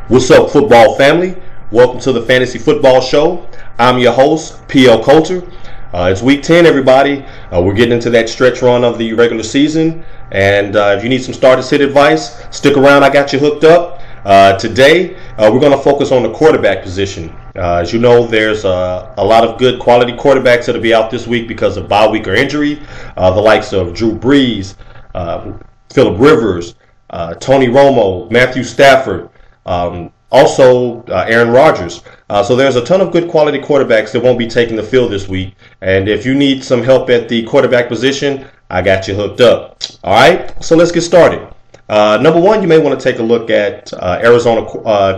What's up, football family? Welcome to the Fantasy Football Show. I'm your host, PL Coulter. It's week 10, everybody. We're getting into that stretch run of the regular season. And if you need some start-to-sit advice, stick around. I got you hooked up. Today, we're going to focus on the quarterback position. As you know, there's a lot of good quality quarterbacks that'll be out this week because of bye week or injury. The likes of Drew Brees, Phillip Rivers, Tony Romo, Matthew Stafford, also Aaron Rodgers. So there's a ton of good quality quarterbacks that won't be taking the field this week. And if you need some help at the quarterback position, I got you hooked up. All right, so let's get started. Number one, you may want to take a look at Arizona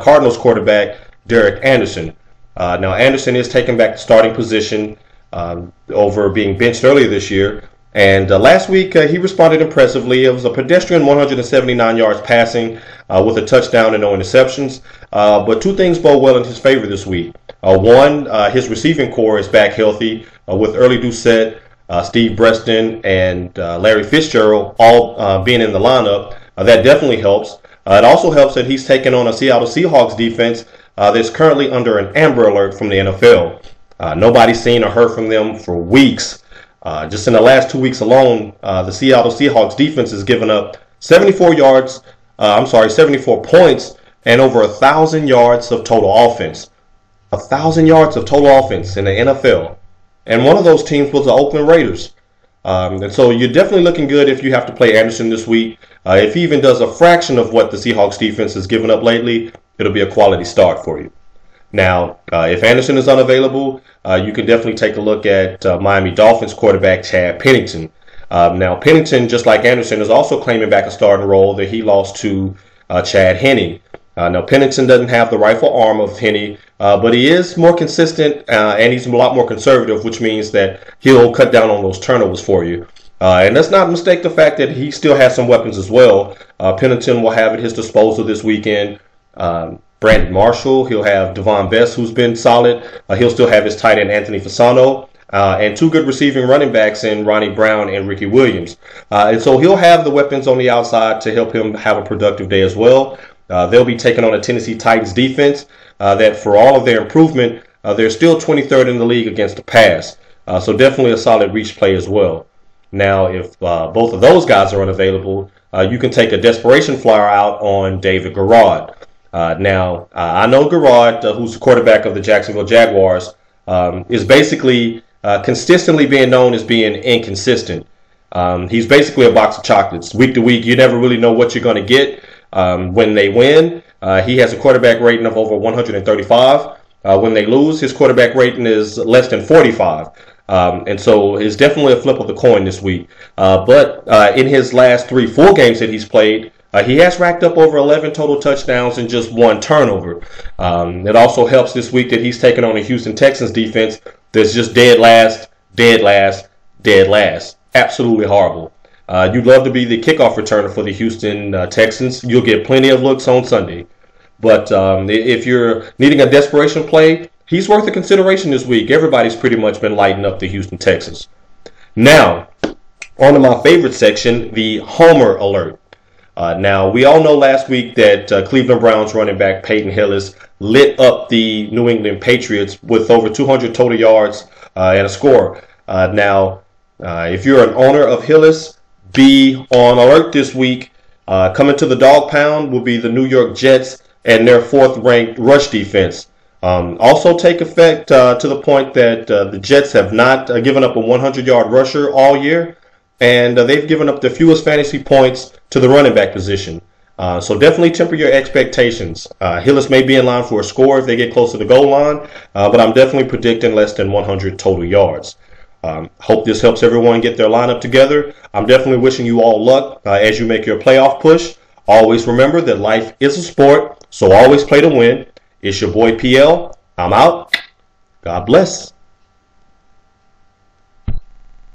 Cardinals quarterback Derek Anderson. Now, Anderson is taking back the starting position over being benched earlier this year. And last week, he responded impressively. It was a pedestrian 179 yards passing with a touchdown and no interceptions. But two things bode well in his favor this week. One, his receiving core is back healthy with Early Doucette, Steve Breston, and Larry Fitzgerald all being in the lineup. That definitely helps. It also helps that he's taken on a Seattle Seahawks defense that's currently under an Amber Alert from the NFL. Nobody's seen or heard from them for weeks. Just in the last 2 weeks alone, the Seattle Seahawks defense has given up 74 points and over 1,000 yards of total offense. 1,000 yards of total offense in the NFL. And one of those teams was the Oakland Raiders. And so you're definitely looking good if you have to play Anderson this week. If he even does a fraction of what the Seahawks defense has given up lately, it'll be a quality start for you. Now, if Anderson is unavailable, you can definitely take a look at Miami Dolphins quarterback Chad Pennington. Now, Pennington, just like Anderson, is also claiming back a starting role that he lost to Chad Henne. Now, Pennington doesn't have the rifle arm of Henne, but he is more consistent and he's a lot more conservative, which means that he'll cut down on those turnovers for you. And let's not mistake the fact that he still has some weapons as well. Pennington will have at his disposal this weekend Brandon Marshall. He'll have Devon Best, who's been solid. He'll still have his tight end Anthony Fasano and two good receiving running backs in Ronnie Brown and Ricky Williams. And so he'll have the weapons on the outside to help him have a productive day as well. They'll be taking on a Tennessee Titans defense that, for all of their improvement, they're still 23rd in the league against the pass. So definitely a solid reach play as well. Now, if both of those guys are unavailable, you can take a desperation flyer out on David Garrard. I know Garrard, who's the quarterback of the Jacksonville Jaguars, is basically consistently being known as being inconsistent. He's basically a box of chocolates. Week to week, you never really know what you're going to get. When they win, he has a quarterback rating of over 135. When they lose, his quarterback rating is less than 45. And so it's definitely a flip of the coin this week. But in his last 3 full games that he's played, he has racked up over 11 total touchdowns and just 1 turnover. It also helps this week that he's taken on a Houston Texans defense that's just dead last. Absolutely horrible. You'd love to be the kickoff returner for the Houston Texans. You'll get plenty of looks on Sunday. But if you're needing a desperation play, he's worth a consideration this week. Everybody's pretty much been lighting up the Houston Texans. Now, on to my favorite section, the Homer Alert. Now, we all know last week that Cleveland Browns running back Peyton Hillis lit up the New England Patriots with over 200 total yards and a score. If you're an owner of Hillis, be on alert this week. Coming to the dog pound will be the New York Jets and their 4th-ranked rush defense. Also take effect to the point that the Jets have not given up a 100-yard rusher all year. And they've given up the fewest fantasy points to the running back position. So definitely temper your expectations. Hillis may be in line for a score if they get close to the goal line, but I'm definitely predicting less than 100 total yards. Hope this helps everyone get their lineup together. I'm definitely wishing you all luck as you make your playoff push. Always remember that life is a sport, so always play to win. It's your boy PL. I'm out. God bless.